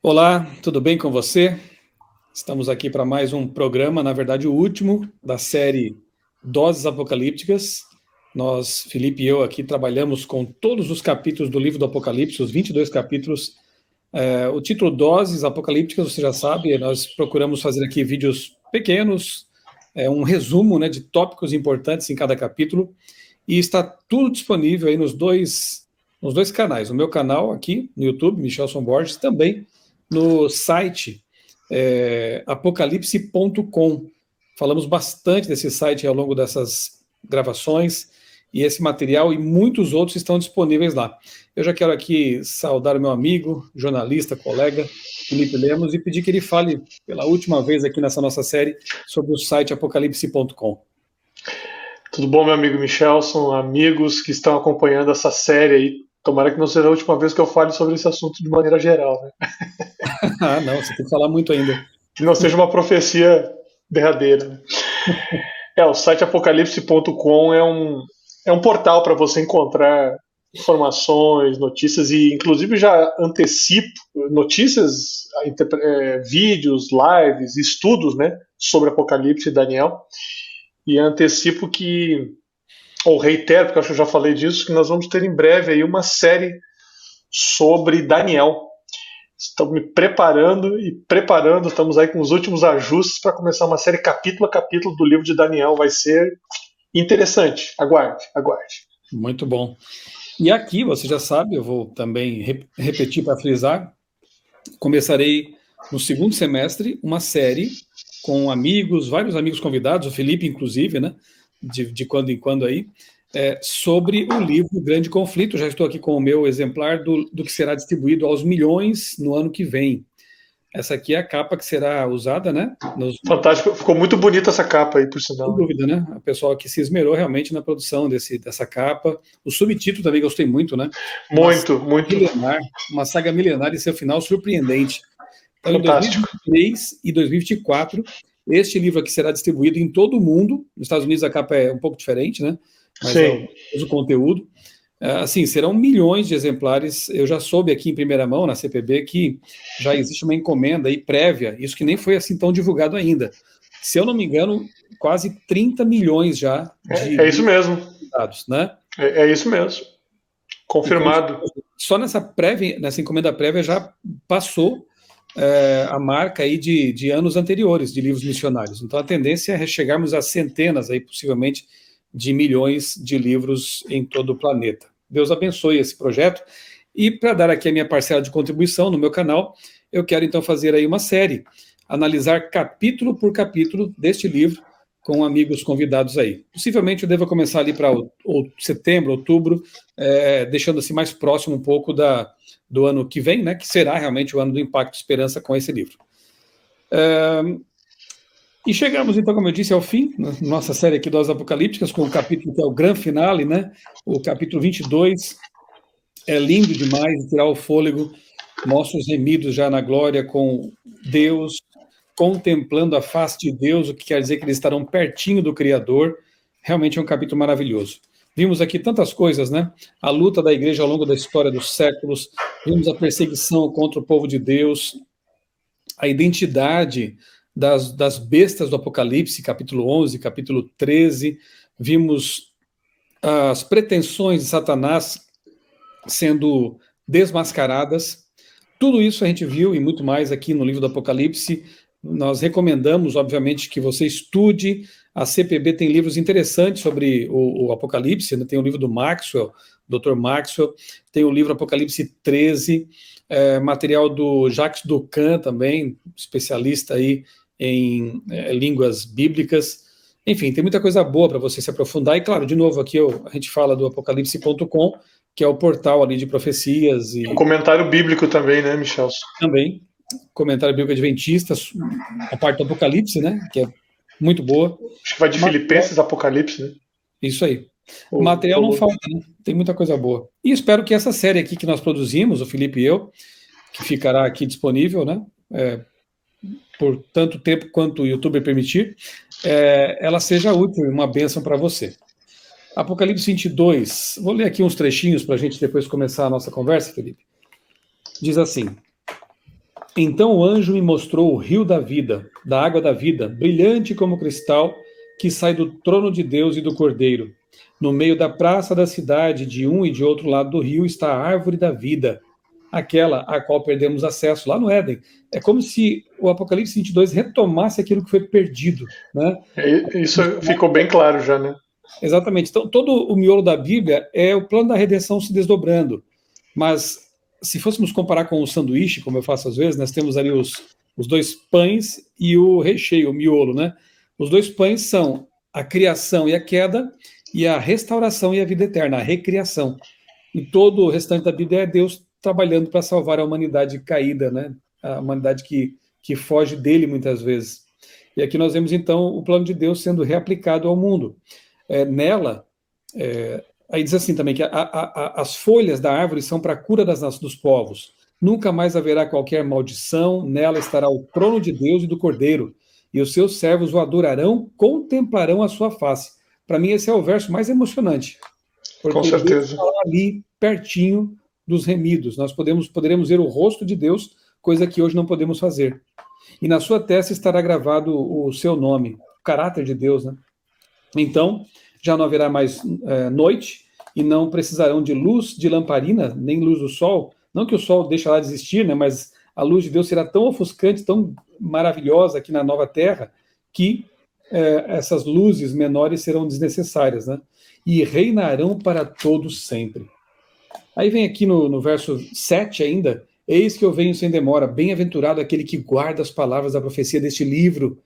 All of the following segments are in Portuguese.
Olá, tudo bem com você? Estamos aqui para mais um programa, na verdade o último da série Doses Apocalípticas. Nós, Felipe e eu, aqui trabalhamos com todos os capítulos do livro do Apocalipse, os 22 capítulos. O título Doses Apocalípticas, você já sabe, nós procuramos fazer aqui vídeos pequenos, um resumo, de tópicos importantes em cada capítulo, e está tudo disponível aí nos dois canais, no meu canal aqui no YouTube, Michelson Borges, também no site apocalipse.com. Falamos bastante desse site ao longo dessas gravações, e esse material e muitos outros estão disponíveis lá. Eu já quero aqui saudar o meu amigo, jornalista, colega, Felipe Lemos, e pedir que ele fale pela última vez aqui nessa nossa série sobre o site apocalipse.com. Tudo bom, meu amigo Michelson, amigos que estão acompanhando essa série aí. Tomara que não seja a última vez que eu fale sobre esse assunto de maneira geral, né? Ah, não, você tem que falar muito ainda. Que não seja uma profecia derradeira, né? O site apocalipse.com é um portal para você encontrar informações, notícias e inclusive já antecipo notícias, vídeos, lives, estudos, né, sobre Apocalipse e Daniel. E antecipo ou reitero, porque eu acho que eu já falei disso, que nós vamos ter em breve aí uma série sobre Daniel. Estou me preparando, estamos aí com os últimos ajustes para começar uma série capítulo a capítulo do livro de Daniel. Vai ser interessante. Aguarde. Muito bom. E aqui, você já sabe, eu vou também repetir para frisar, começarei no segundo semestre uma série com amigos, vários amigos convidados, o Felipe inclusive, de quando em quando aí, sobre o livro Grande Conflito. Já estou aqui com o meu exemplar do que será distribuído aos milhões no ano que vem. Essa aqui é a capa que será usada, Fantástico, ficou muito bonita essa capa aí, por sinal. Sem dúvida, A pessoa que se esmerou realmente na produção dessa capa. O subtítulo também gostei muito, Muito. Uma saga milenar e seu final surpreendente. Então, fantástico. Em 2023 e 2024, este livro aqui será distribuído em todo o mundo. Nos Estados Unidos a capa é um pouco diferente, Mas Sim. é o conteúdo. Assim, serão milhões de exemplares. Eu já soube aqui em primeira mão, na CPB, que já existe uma encomenda aí prévia, isso que nem foi assim tão divulgado ainda. Se eu não me engano, quase 30 milhões já de É isso mesmo. dados, É isso mesmo. Confirmado. Então, só nessa encomenda prévia já passou a marca aí de anos anteriores de livros missionários. Então a tendência é chegarmos a centenas aí, possivelmente, de milhões de livros em todo o planeta. Deus abençoe esse projeto. E para dar aqui a minha parcela de contribuição no meu canal, eu quero então fazer aí uma série, analisar capítulo por capítulo deste livro, com amigos convidados aí. Possivelmente eu devo começar ali para setembro, outubro, deixando assim mais próximo um pouco do ano que vem, que será realmente o ano do Impacto Esperança com esse livro. E chegamos, então, como eu disse, ao fim, nossa série aqui Doses Apocalípticas, com o capítulo que é o grande finale, o capítulo 22, é lindo demais, tirar o fôlego, mostra os remidos já na glória com Deus, contemplando a face de Deus, o que quer dizer que eles estarão pertinho do Criador. Realmente é um capítulo maravilhoso. Vimos aqui tantas coisas, A luta da igreja ao longo da história dos séculos, vimos a perseguição contra o povo de Deus, a identidade das bestas do Apocalipse, capítulo 11, capítulo 13, vimos as pretensões de Satanás sendo desmascaradas. Tudo isso a gente viu e muito mais aqui no livro do Apocalipse. Nós recomendamos, obviamente, que você estude. A CPB tem livros interessantes sobre o Apocalipse, tem o livro do Maxwell, Dr. Maxwell, tem o livro Apocalipse 13, material do Jacques Docan também, especialista aí em línguas bíblicas. Enfim, tem muita coisa boa para você se aprofundar. E, claro, de novo, aqui a gente fala do apocalipse.com, que é o portal ali de profecias. E um comentário bíblico também, Michelson? Também, comentário bíblico adventista, a parte do Apocalipse, que é muito boa. Acho que vai de Filipenses, Apocalipse, Isso aí. O material não falta, Tem muita coisa boa. E espero que essa série aqui que nós produzimos, o Felipe e eu, que ficará aqui disponível, por tanto tempo quanto o YouTube permitir, ela seja útil e uma bênção para você. Apocalipse 22, vou ler aqui uns trechinhos para a gente depois começar a nossa conversa, Felipe. Diz assim: Então o anjo me mostrou o rio da vida, da água da vida, brilhante como cristal, que sai do trono de Deus e do Cordeiro. No meio da praça da cidade, de um e de outro lado do rio, está a árvore da vida, aquela a qual perdemos acesso lá no Éden. É como se o Apocalipse 22 retomasse aquilo que foi perdido, né? Isso ficou bem claro já, né? Exatamente. Então, todo o miolo da Bíblia é o plano da redenção se desdobrando. Mas, se fôssemos comparar com o sanduíche, como eu faço às vezes, nós temos ali os dois pães e o recheio, o miolo, né? Os dois pães são a criação e a queda, e a restauração e a vida eterna, a recriação. E todo o restante da Bíblia é Deus trabalhando para salvar a humanidade caída, né? A humanidade que foge dele muitas vezes. E aqui nós vemos, então, o plano de Deus sendo reaplicado ao mundo. Nela, aí diz assim também que as folhas da árvore são para a cura dos povos. Nunca mais haverá qualquer maldição, nela estará o trono de Deus e do Cordeiro, e os seus servos o adorarão, contemplarão a sua face. Para mim, esse é o verso mais emocionante, Com porque Deus certeza. está ali, pertinho dos remidos. Nós poderemos ver o rosto de Deus, coisa que hoje não podemos fazer. E na sua testa estará gravado o seu nome, o caráter de Deus, né? Então, já não haverá mais noite, e não precisarão de luz de lamparina, nem luz do sol. Não que o sol deixará de existir, né, mas a luz de Deus será tão ofuscante, tão maravilhosa aqui na nova terra, que essas luzes menores serão desnecessárias, né? E reinarão para todos sempre. Aí vem aqui no verso 7 ainda: eis que eu venho sem demora, bem-aventurado aquele que guarda as palavras da profecia deste livro.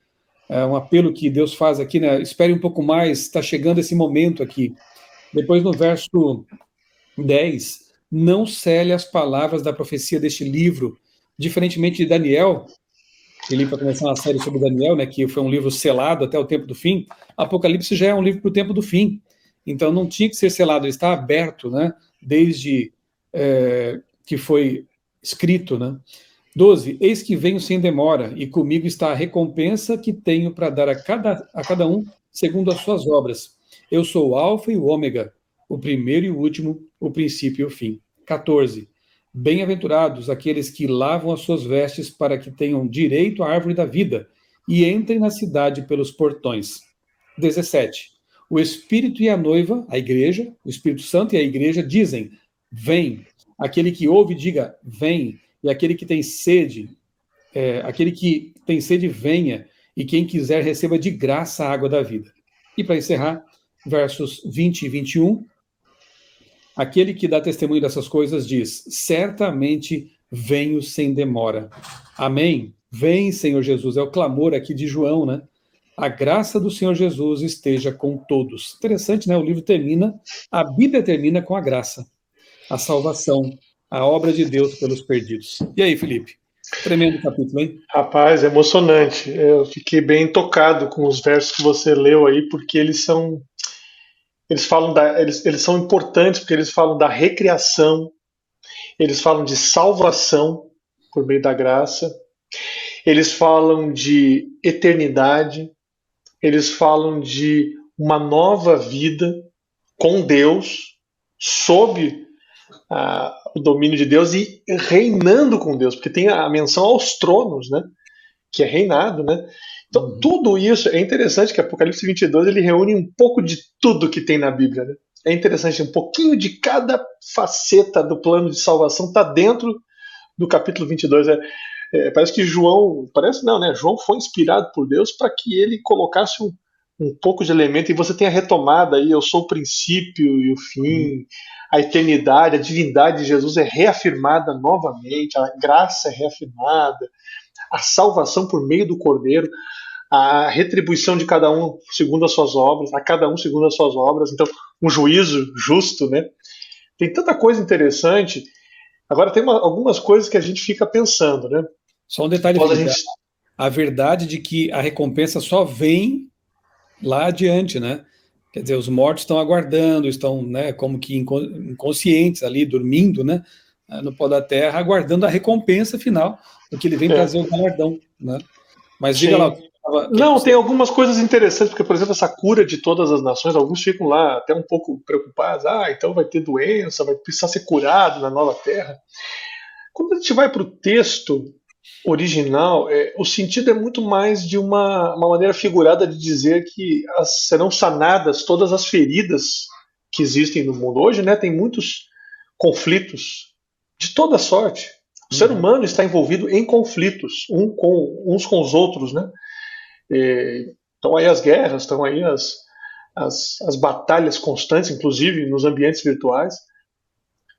É um apelo que Deus faz aqui, né? Espere um pouco mais, está chegando esse momento aqui. Depois no verso 10, não cele as palavras da profecia deste livro, diferentemente de Daniel. Ele vai começar uma série sobre Daniel, né, que foi um livro selado até o tempo do fim. Apocalipse já é um livro para o tempo do fim. Então não tinha que ser selado, ele está aberto, né, desde que foi escrito, né. 12, eis que venho sem demora, e comigo está a recompensa que tenho para dar a cada um segundo as suas obras. Eu sou o alfa e o ômega, o primeiro e o último, o princípio e o fim. 14, bem-aventurados aqueles que lavam as suas vestes para que tenham direito à árvore da vida e entrem na cidade pelos portões. 17, o Espírito e a noiva, a igreja, o Espírito Santo e a igreja dizem, vem. Aquele que ouve, diga, vem. E aquele que tem sede, venha, e quem quiser receba de graça a água da vida. E para encerrar, versos 20 e 21, aquele que dá testemunho dessas coisas diz, certamente venho sem demora. Amém? Vem, Senhor Jesus, é o clamor aqui de João, né? A graça do Senhor Jesus esteja com todos. Interessante, né? O livro termina, a Bíblia termina com a graça, a salvação, a obra de Deus pelos perdidos. E aí, Felipe? Tremendo capítulo, hein? Rapaz, emocionante. Eu fiquei bem tocado com os versos que você leu aí, porque eles são importantes, porque eles falam da recriação, eles falam de salvação por meio da graça, eles falam de eternidade, eles falam de uma nova vida com Deus, sob o domínio de Deus e reinando com Deus, porque tem a menção aos tronos, né? Que é reinado, né? Então, tudo isso é interessante que Apocalipse 22 ele reúne um pouco de tudo que tem na Bíblia, né? É interessante, um pouquinho de cada faceta do plano de salvação está dentro do capítulo 22. Parece que parece não, né? João foi inspirado por Deus para que ele colocasse um pouco de elemento, e você tem a retomada aí, eu sou o princípio e o fim, a eternidade, a divindade de Jesus é reafirmada novamente, a graça é reafirmada, a salvação por meio do Cordeiro, a retribuição de cada um segundo as suas obras, a cada um segundo as suas obras, então um juízo justo, né? Tem tanta coisa interessante. Agora tem algumas coisas que a gente fica pensando, né? Só um detalhe, a verdade de que a recompensa só vem lá adiante, né? Quer dizer, os mortos estão aguardando, estão, né, como que inconscientes ali, dormindo, né, no pó da terra, aguardando a recompensa final, porque ele vem trazer o galardão, né? Mas diga lá. Não, tem algumas coisas interessantes, porque, por exemplo, essa cura de todas as nações, alguns ficam lá até um pouco preocupados, então vai ter doença, vai precisar ser curado na nova terra. Quando a gente vai para o texto, original, o sentido é muito mais de uma maneira figurada de dizer que serão sanadas todas as feridas que existem no mundo. Hoje, né, tem muitos conflitos de toda sorte. O ser humano está envolvido em conflitos, uns com os outros, né? Estão aí as guerras, estão aí as batalhas constantes, inclusive nos ambientes virtuais.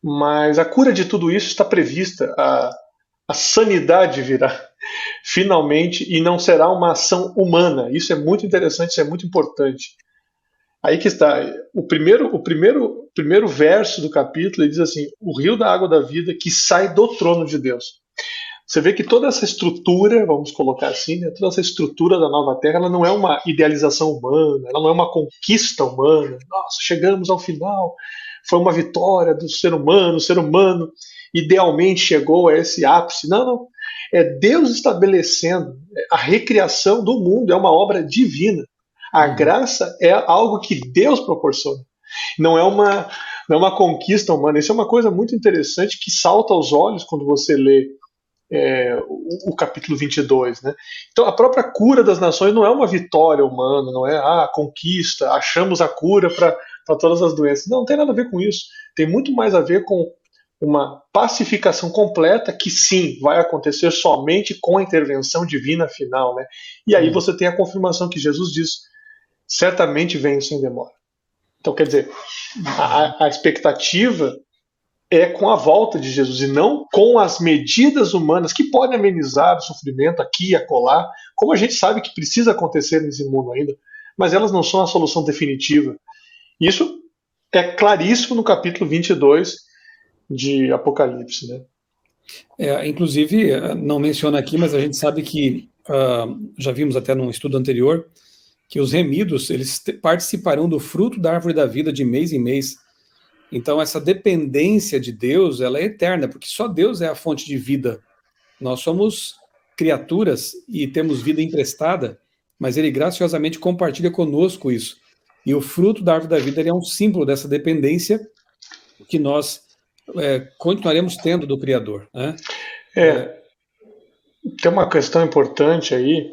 Mas a cura de tudo isso está prevista, a sanidade virá finalmente e não será uma ação humana. Isso é muito interessante, isso é muito importante. Aí que está, o primeiro verso do capítulo, ele diz assim: o rio da água da vida que sai do trono de Deus. Você vê que toda essa estrutura, vamos colocar assim, né, toda essa estrutura da nova terra, ela não é uma idealização humana, ela não é uma conquista humana. Nossa, chegamos ao final, foi uma vitória do ser humano, o ser humano idealmente chegou a esse ápice. Não, não. É Deus estabelecendo a recriação do mundo, é uma obra divina. A graça é algo que Deus proporciona. Não é uma conquista humana. Isso é uma coisa muito interessante que salta aos olhos quando você lê o capítulo 22, né? Então, a própria cura das nações não é uma vitória humana, não é a conquista, achamos a cura para todas as doenças. Não tem nada a ver com isso. Tem muito mais a ver com uma pacificação completa que, sim, vai acontecer somente com a intervenção divina final, né? E aí você tem a confirmação que Jesus diz: certamente venho sem demora. Então, quer dizer, a expectativa é com a volta de Jesus e não com as medidas humanas que podem amenizar o sofrimento aqui e acolá, como a gente sabe que precisa acontecer nesse mundo ainda, mas elas não são a solução definitiva. Isso é claríssimo no capítulo 22 de Apocalipse, né? Inclusive, não menciona aqui, mas a gente sabe que, já vimos até num estudo anterior, que os remidos, eles participarão do fruto da árvore da vida de mês em mês. Então, essa dependência de Deus, ela é eterna, porque só Deus é a fonte de vida. Nós somos criaturas e temos vida emprestada, mas Ele graciosamente compartilha conosco isso. E o fruto da árvore da vida, ele é um símbolo dessa dependência que nós continuaremos tendo do Criador, né? Tem uma questão importante aí,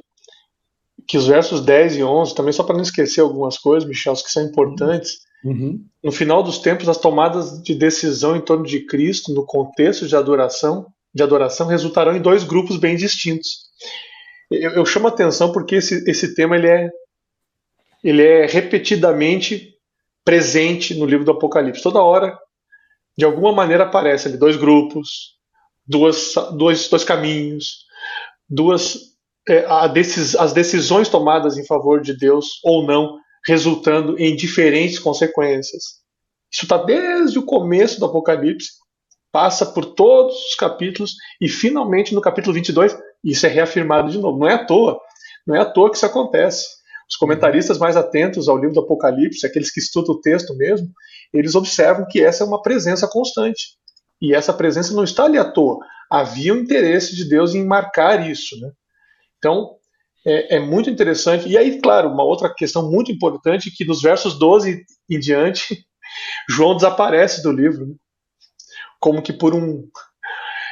que os versos 10 e 11, também só para não esquecer algumas coisas, Michel, que são importantes. No final dos tempos, as tomadas de decisão em torno de Cristo, no contexto de adoração resultarão em dois grupos bem distintos. Eu chamo a atenção porque esse tema ele é repetidamente presente no livro do Apocalipse. Toda hora, de alguma maneira, aparece ali dois grupos, dois caminhos, as decisões tomadas em favor de Deus ou não, resultando em diferentes consequências. Isso está desde o começo do Apocalipse, passa por todos os capítulos e finalmente no capítulo 22 isso é reafirmado de novo. Não é à toa que isso acontece. Os comentaristas mais atentos ao livro do Apocalipse, aqueles que estudam o texto mesmo, eles observam que essa é uma presença constante. E essa presença não está ali à toa. Havia um interesse de Deus em marcar isso, né? Então, é muito interessante. E aí, claro, uma outra questão muito importante, que nos versos 12 em diante, João desaparece do livro, né? Como que por um...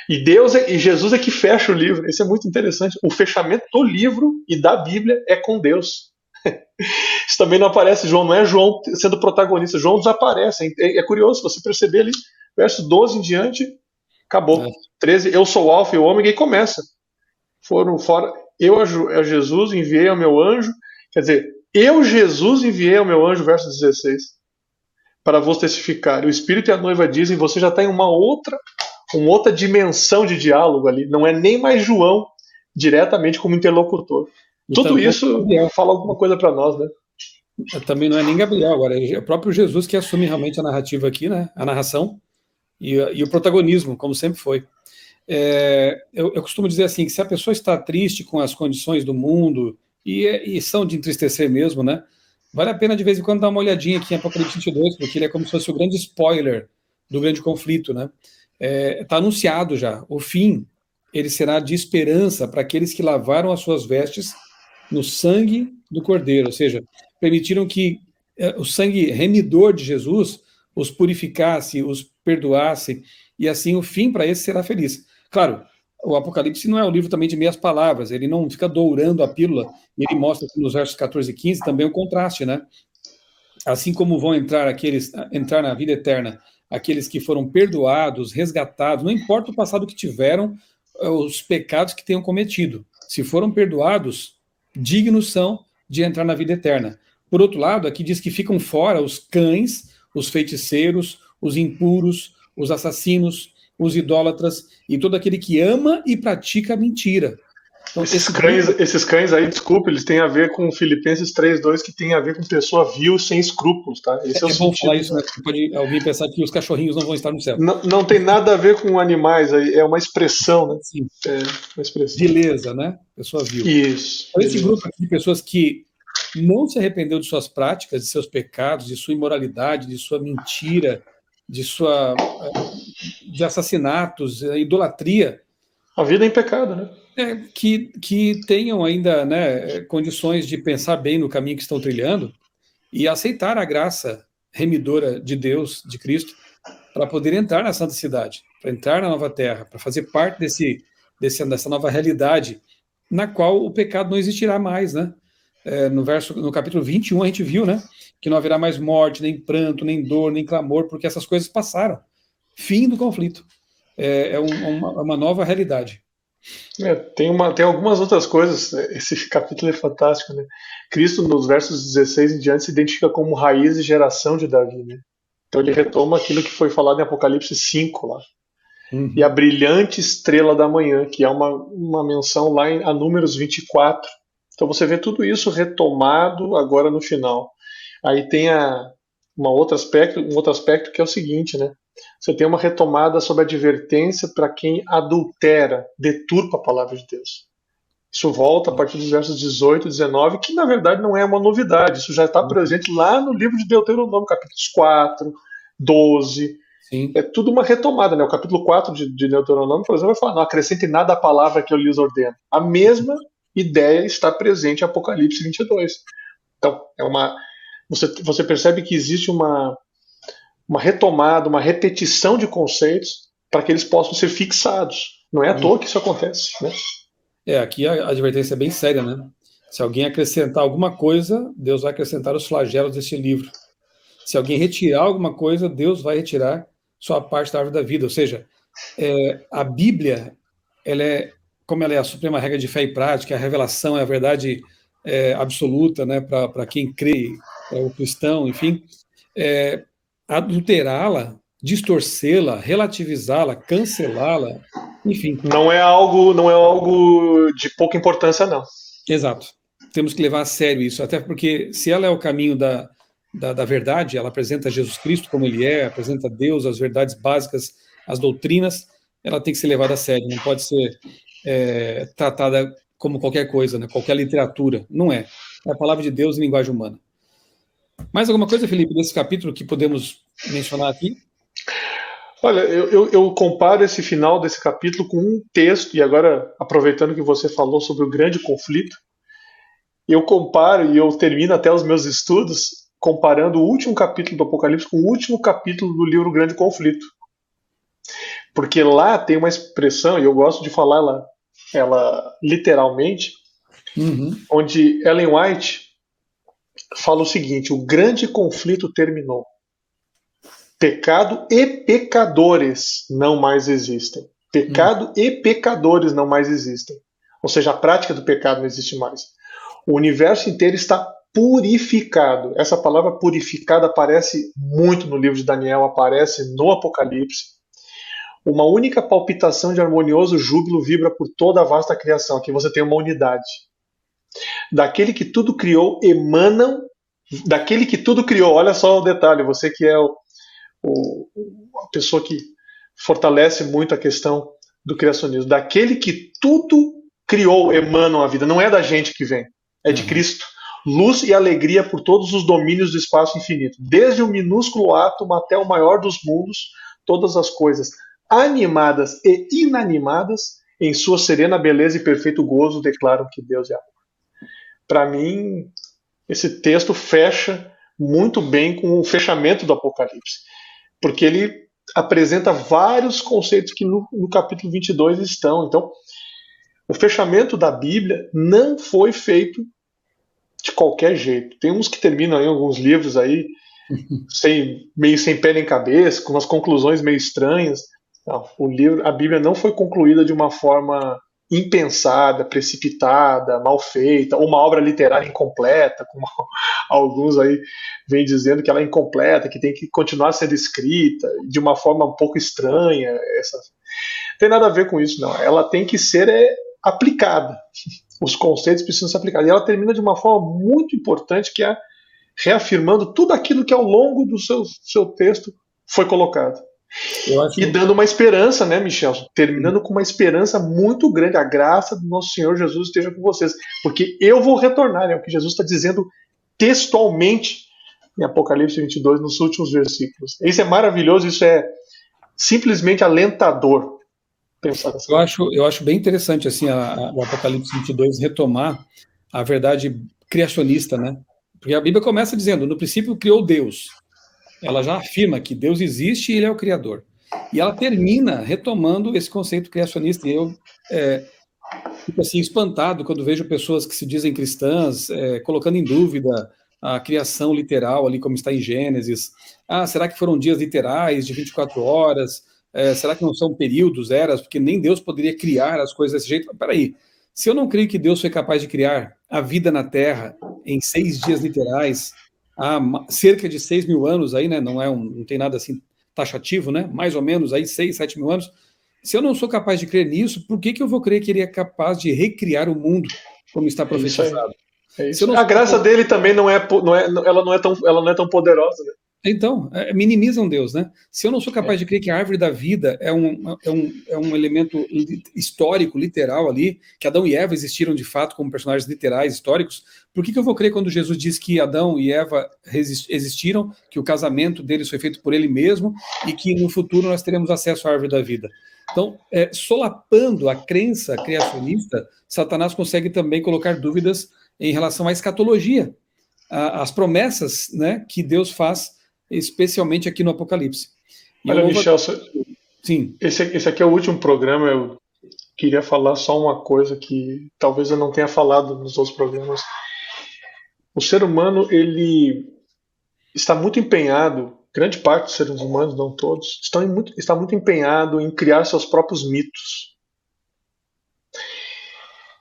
E Jesus é que fecha o livro. Isso é muito interessante. O fechamento do livro e da Bíblia é com Deus. Isso também não aparece, João, não é João sendo protagonista, João desaparece. É curioso, se você perceber ali, verso 12 em diante, acabou. 13, eu sou o alfa e o ômega, e começa. Foram fora, eu a Jesus enviei ao meu anjo, quer dizer, eu, Jesus, enviei ao meu anjo, verso 16, para vos testificar. O Espírito e a noiva dizem, você já está em uma outra dimensão de diálogo ali, não é nem mais João diretamente como interlocutor. Tudo isso fala alguma coisa para nós, né? Também não é nem Gabriel agora, é o próprio Jesus que assume realmente a narrativa aqui, né? A narração e o protagonismo, como sempre foi. Eu costumo dizer assim, que se a pessoa está triste com as condições do mundo, e são de entristecer mesmo, né? Vale a pena de vez em quando dar uma olhadinha aqui em Apocalipse 22, porque ele é como se fosse o grande spoiler do grande conflito, né? Está anunciado já, o fim, ele será de esperança para aqueles que lavaram as suas vestes no sangue do Cordeiro, ou seja, permitiram que o sangue remidor de Jesus os purificasse, os perdoasse, e assim o fim para esse será feliz. Claro, o Apocalipse não é um livro também de meias palavras, ele não fica dourando a pílula, e ele mostra aqui nos versos 14 e 15 também o contraste, né? Assim como vão entrar na vida eterna aqueles que foram perdoados, resgatados, não importa o passado que tiveram, os pecados que tenham cometido. Se foram perdoados, dignos são de entrar na vida eterna. Por outro lado, aqui diz que ficam fora os cães, os feiticeiros, os impuros, os assassinos, os idólatras e todo aquele que ama e pratica a mentira. Então, esses cães aí, desculpa, eles têm a ver com Filipenses 3:2, que tem a ver com pessoa vil sem escrúpulos, tá? Esse é bom falar isso, né? Pode alguém pensar que os cachorrinhos não vão estar no céu. Não tem nada a ver com animais, aí é uma expressão, né? Sim. É uma expressão. Vileza, né? Pessoa vil. Isso. Então, esse grupo aqui de pessoas que não se arrependeu de suas práticas, de seus pecados, de sua imoralidade, de sua mentira, de assassinatos, idolatria. A vida é em pecado, né? Que tenham ainda, né, condições de pensar bem no caminho que estão trilhando e aceitar a graça remidora de Deus, de Cristo, para poder entrar na santa cidade, para entrar na nova terra, para fazer parte dessa nova realidade na qual o pecado não existirá mais, né? No capítulo 21 a gente viu, né, que não haverá mais morte, nem pranto, nem dor, nem clamor, porque essas coisas passaram. Fim do conflito. É uma nova realidade. Tem algumas outras coisas. Esse capítulo é fantástico, né? Cristo, nos versos 16 em diante, se identifica como raiz e geração de Davi, né? Então ele retoma aquilo que foi falado em Apocalipse 5 lá. Uhum. E a brilhante estrela da manhã, que é uma menção lá a Números 24. Então você vê tudo isso retomado agora no final. Aí tem um outro aspecto que é o seguinte, né? Você tem uma retomada sobre a advertência para quem adultera, deturpa a palavra de Deus. Isso volta a partir dos versos 18 e 19, que na verdade não é uma novidade. Isso já está presente lá no livro de Deuteronômio, capítulos 4, 12. Sim. É tudo uma retomada, né? O capítulo 4 de Deuteronômio, por exemplo, vai falar: não acrescente nada à palavra que eu lhes ordeno. A mesma ideia está presente em Apocalipse 22. Então, você percebe que existe uma retomada, uma repetição de conceitos para que eles possam ser fixados. Não é à toa que isso acontece, né? Aqui a advertência é bem séria, né? Se alguém acrescentar alguma coisa, Deus vai acrescentar os flagelos deste livro. Se alguém retirar alguma coisa, Deus vai retirar sua parte da árvore da vida. Ou seja, a Bíblia, como ela é a suprema regra de fé e prática, a revelação é a verdade absoluta, né, para quem crê, para o cristão, enfim, adulterá-la, distorcê-la, relativizá-la, cancelá-la, enfim. Não é algo de pouca importância, não. Exato. Temos que levar a sério isso, até porque se ela é o caminho da verdade, ela apresenta Jesus Cristo como ele apresenta Deus, as verdades básicas, as doutrinas, ela tem que ser levada a sério, não pode ser tratada como qualquer coisa, né? Qualquer literatura. Não é. É a palavra de Deus em linguagem humana. Mais alguma coisa, Felipe, desse capítulo que podemos mencionar aqui? Olha, eu comparo esse final desse capítulo com um texto, e agora, aproveitando que você falou sobre o grande conflito, eu comparo e eu termino até os meus estudos comparando o último capítulo do Apocalipse com o último capítulo do livro Grande Conflito. Porque lá tem uma expressão, e eu gosto de falar ela literalmente, onde Ellen White fala o seguinte: o grande conflito terminou. Pecado e pecadores não mais existem. Pecado e pecadores não mais existem. Ou seja, a prática do pecado não existe mais. O universo inteiro está purificado. Essa palavra purificada aparece muito no livro de Daniel, aparece no Apocalipse. Uma única palpitação de harmonioso júbilo vibra por toda a vasta criação. Aqui você tem uma unidade. Daquele que tudo criou emanam. Daquele que tudo criou, olha só o detalhe, você que é a pessoa que fortalece muito a questão do criacionismo. Daquele que tudo criou emanam a vida. Não é da gente que vem, é de Cristo. Luz e alegria por todos os domínios do espaço infinito. Desde o minúsculo átomo até o maior dos mundos, todas as coisas, animadas e inanimadas, em sua serena beleza e perfeito gozo, declaram que Deus é amor. Para mim, esse texto fecha muito bem com o fechamento do Apocalipse, porque ele apresenta vários conceitos que no capítulo 22 estão. Então, O fechamento da Bíblia não foi feito de qualquer jeito. Tem uns que terminam em alguns livros aí meio sem pé nem cabeça, com umas conclusões meio estranhas. Não, a Bíblia não foi concluída de uma forma impensada, precipitada, mal feita, ou uma obra literária incompleta, como alguns aí vêm dizendo que ela é incompleta, que tem que continuar sendo escrita de uma forma um pouco estranha. Não tem nada a ver com isso, não. Ela tem que ser aplicada. Os conceitos precisam ser aplicados. E ela termina de uma forma muito importante, que é reafirmando tudo aquilo que ao longo do seu texto foi colocado. E dando uma esperança, né, Michel? Terminando com uma esperança muito grande. A graça do nosso Senhor Jesus esteja com vocês. Porque eu vou retornar, é o que Jesus está dizendo textualmente em Apocalipse 22, nos últimos versículos. Isso é maravilhoso, isso é simplesmente alentador. Pensar assim. Eu acho bem interessante assim, o Apocalipse 22 retomar a verdade criacionista, né? Porque a Bíblia começa dizendo, no princípio criou Deus. Ela já afirma que Deus existe e Ele é o Criador. E ela termina retomando esse conceito criacionista. E eu fico assim espantado quando vejo pessoas que se dizem cristãs colocando em dúvida a criação literal ali, como está em Gênesis. Será que foram dias literais de 24 horas? Será que não são períodos, eras? Porque nem Deus poderia criar as coisas desse jeito. Mas peraí, se eu não creio que Deus foi capaz de criar a vida na Terra em 6 dias literais, há cerca de 6 mil anos aí, né? Não tem nada assim taxativo, né? Mais ou menos aí 6, 7 mil anos. Se eu não sou capaz de crer nisso, por que eu vou crer que ele é capaz de recriar o mundo como está profetizado? A graça dele também ela não é tão poderosa, né? Então, minimizam Deus, né? Se eu não sou capaz de crer que a árvore da vida é um elemento histórico, literal ali, que Adão e Eva existiram de fato como personagens literais, históricos, por que eu vou crer quando Jesus diz que Adão e Eva existiram, que o casamento deles foi feito por ele mesmo e que no futuro nós teremos acesso à árvore da vida? Então, solapando a crença criacionista, Satanás consegue também colocar dúvidas em relação à escatologia, às promessas, né, que Deus faz, especialmente aqui no Apocalipse. Olha, Michel, sim. Esse aqui é o último programa. Eu queria falar só uma coisa que talvez eu não tenha falado nos outros programas. O ser humano, ele está muito empenhado, grande parte dos seres humanos, não todos, está muito empenhado em criar seus próprios mitos.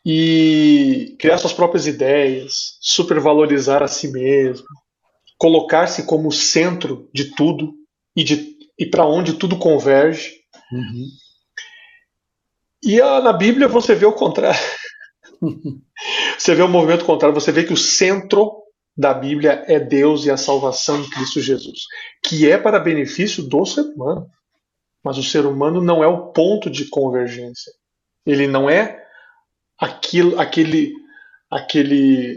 E criar suas próprias ideias, supervalorizar a si mesmo, colocar-se como centro de tudo e para onde tudo converge. Uhum. E na Bíblia você vê o contrário. Você vê o movimento contrário, você vê que o centro da Bíblia é Deus e a salvação em Cristo Jesus, que é para benefício do ser humano. Mas o ser humano não é o ponto de convergência. Ele não é aquele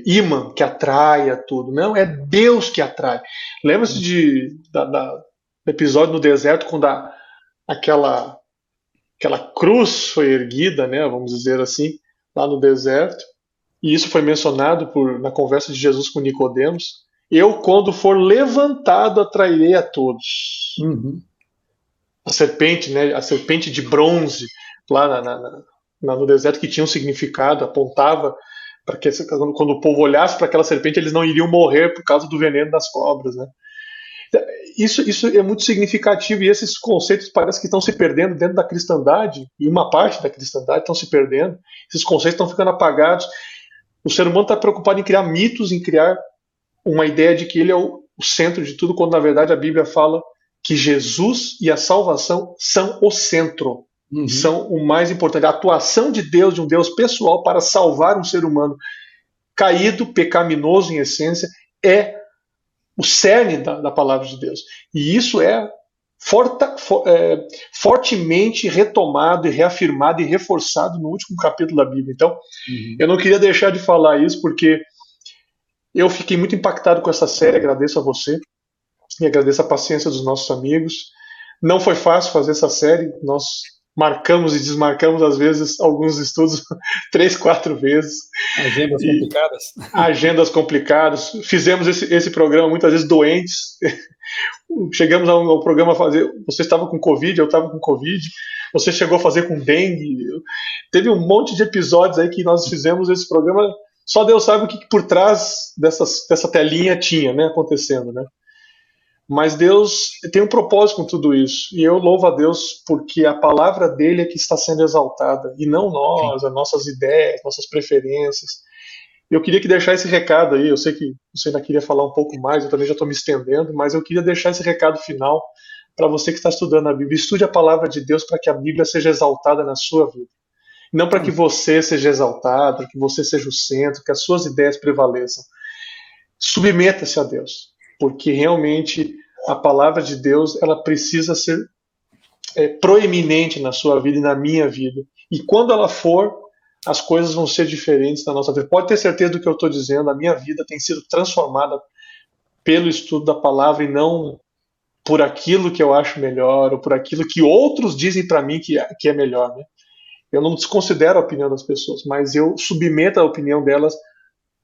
imã que atrai a tudo. Não, é Deus que atrai. Lembra-se do episódio no deserto, quando aquela cruz foi erguida, né, vamos dizer assim, lá no deserto, e isso foi mencionado na conversa de Jesus com Nicodemos. Eu, quando for levantado, atrairei a todos. Uhum. A serpente, né, a serpente de bronze, lá no deserto, que tinha um significado, apontava para que quando o povo olhasse para aquela serpente, eles não iriam morrer por causa do veneno das cobras, né? Isso é muito significativo, e esses conceitos parece que estão se perdendo dentro da cristandade, e uma parte da cristandade estão se perdendo, esses conceitos estão ficando apagados. O ser humano está preocupado em criar mitos, em criar uma ideia de que ele é o centro de tudo, quando na verdade a Bíblia fala que Jesus e a salvação são o centro. Uhum. São o mais importante. A atuação de Deus, de um Deus pessoal, para salvar um ser humano caído, pecaminoso em essência, é o cerne da palavra de Deus. E isso é fortemente retomado e reafirmado e reforçado no último capítulo da Bíblia. Então, eu não queria deixar de falar isso, porque eu fiquei muito impactado com essa série. Agradeço a você e agradeço a paciência dos nossos amigos. Não foi fácil fazer essa série. Nós marcamos e desmarcamos, às vezes, alguns estudos 3, 4 vezes. Agendas complicadas. Agendas complicadas. Fizemos esse programa muitas vezes doentes. Chegamos ao programa a fazer. Você estava com Covid, eu estava com Covid. Você chegou a fazer com dengue. Teve um monte de episódios aí que nós fizemos esse programa. Só Deus sabe o que por trás dessa telinha tinha, né, acontecendo, né? Mas Deus tem um propósito com tudo isso. E eu louvo a Deus porque a palavra dele é que está sendo exaltada. E não nós, as nossas ideias, nossas preferências. Eu queria que deixar esse recado aí. Eu sei que você ainda queria falar um pouco mais, eu também já estou me estendendo, mas eu queria deixar esse recado final para você que está estudando a Bíblia. Estude a palavra de Deus para que a Bíblia seja exaltada na sua vida. Não para que você seja exaltado, para que você seja o centro, que as suas ideias prevaleçam. Submeta-se a Deus, porque realmente a palavra de Deus ela precisa ser proeminente na sua vida e na minha vida. E quando ela for, as coisas vão ser diferentes na nossa vida. Pode ter certeza do que eu estou dizendo, a minha vida tem sido transformada pelo estudo da palavra e não por aquilo que eu acho melhor ou por aquilo que outros dizem para mim que é melhor, né? Eu não desconsidero a opinião das pessoas, mas eu submeto a opinião delas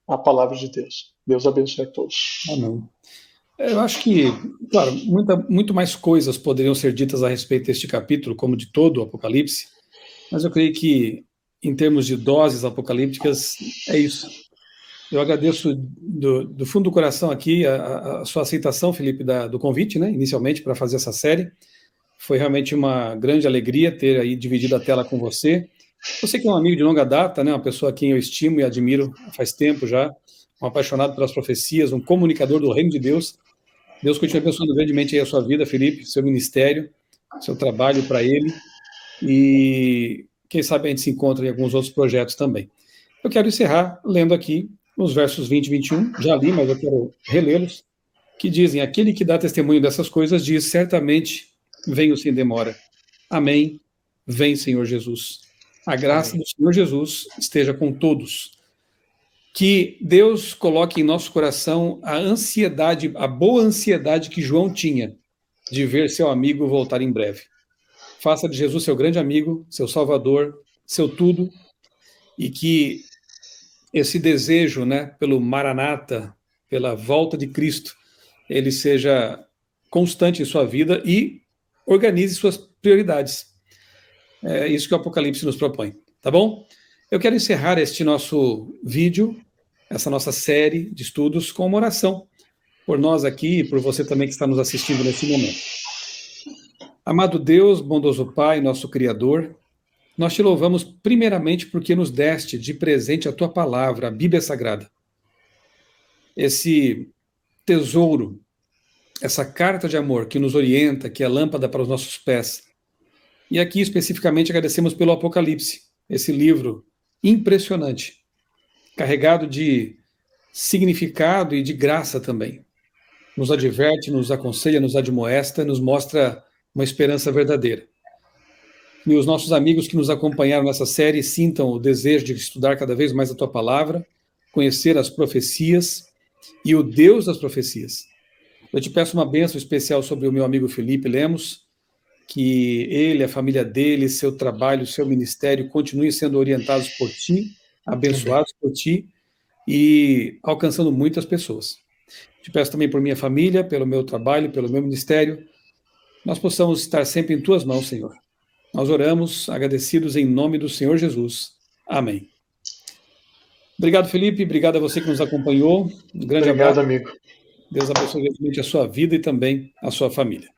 à palavra de Deus. Deus abençoe a todos. Amém. Eu acho que, claro, muito mais coisas poderiam ser ditas a respeito deste capítulo, como de todo o Apocalipse, mas eu creio que, em termos de doses apocalípticas, é isso. Eu agradeço do fundo do coração aqui a sua aceitação, Felipe, do convite, né, inicialmente, para fazer essa série. Foi realmente uma grande alegria ter aí dividido a tela com você. Você que é um amigo de longa data, né, uma pessoa a quem eu estimo e admiro faz tempo já, um apaixonado pelas profecias, um comunicador do reino de Deus. Deus continue abençoando grandemente aí a sua vida, Felipe, seu ministério, seu trabalho para ele. E quem sabe a gente se encontra em alguns outros projetos também. Eu quero encerrar lendo aqui os versos 20 e 21, já li, mas eu quero relê-los, que dizem: aquele que dá testemunho dessas coisas diz, certamente venho sem demora. Amém. Vem, Senhor Jesus. A graça Amém. Do Senhor Jesus esteja com todos. Que Deus coloque em nosso coração a ansiedade, a boa ansiedade que João tinha de ver seu amigo voltar em breve. Faça de Jesus seu grande amigo, seu salvador, seu tudo, e que esse desejo, né, pelo Maranata, pela volta de Cristo, ele seja constante em sua vida e organize suas prioridades. É isso que o Apocalipse nos propõe, tá bom? Eu quero encerrar este nosso vídeo, essa nossa série de estudos, com uma oração por nós aqui e por você também que está nos assistindo nesse momento. Amado Deus, bondoso Pai, nosso Criador, nós te louvamos primeiramente porque nos deste de presente a tua palavra, a Bíblia Sagrada. Esse tesouro, essa carta de amor que nos orienta, que é lâmpada para os nossos pés. E aqui especificamente agradecemos pelo Apocalipse, esse livro impressionante, carregado de significado e de graça também. Nos adverte, nos aconselha, nos admoesta, nos mostra uma esperança verdadeira. E os nossos amigos que nos acompanharam nessa série sintam o desejo de estudar cada vez mais a tua palavra, conhecer as profecias e o Deus das profecias. Eu te peço uma bênção especial sobre o meu amigo Felipe Lemos, que ele, a família dele, seu trabalho, seu ministério continuem sendo orientados por ti, abençoados por ti e alcançando muitas pessoas. Te peço também por minha família, pelo meu trabalho, pelo meu ministério, nós possamos estar sempre em tuas mãos, Senhor. Nós oramos, agradecidos em nome do Senhor Jesus. Amém. Obrigado, Felipe. Obrigado a você que nos acompanhou. Um grande abraço. Obrigado, amigo. Deus abençoe grandemente a sua vida e também a sua família.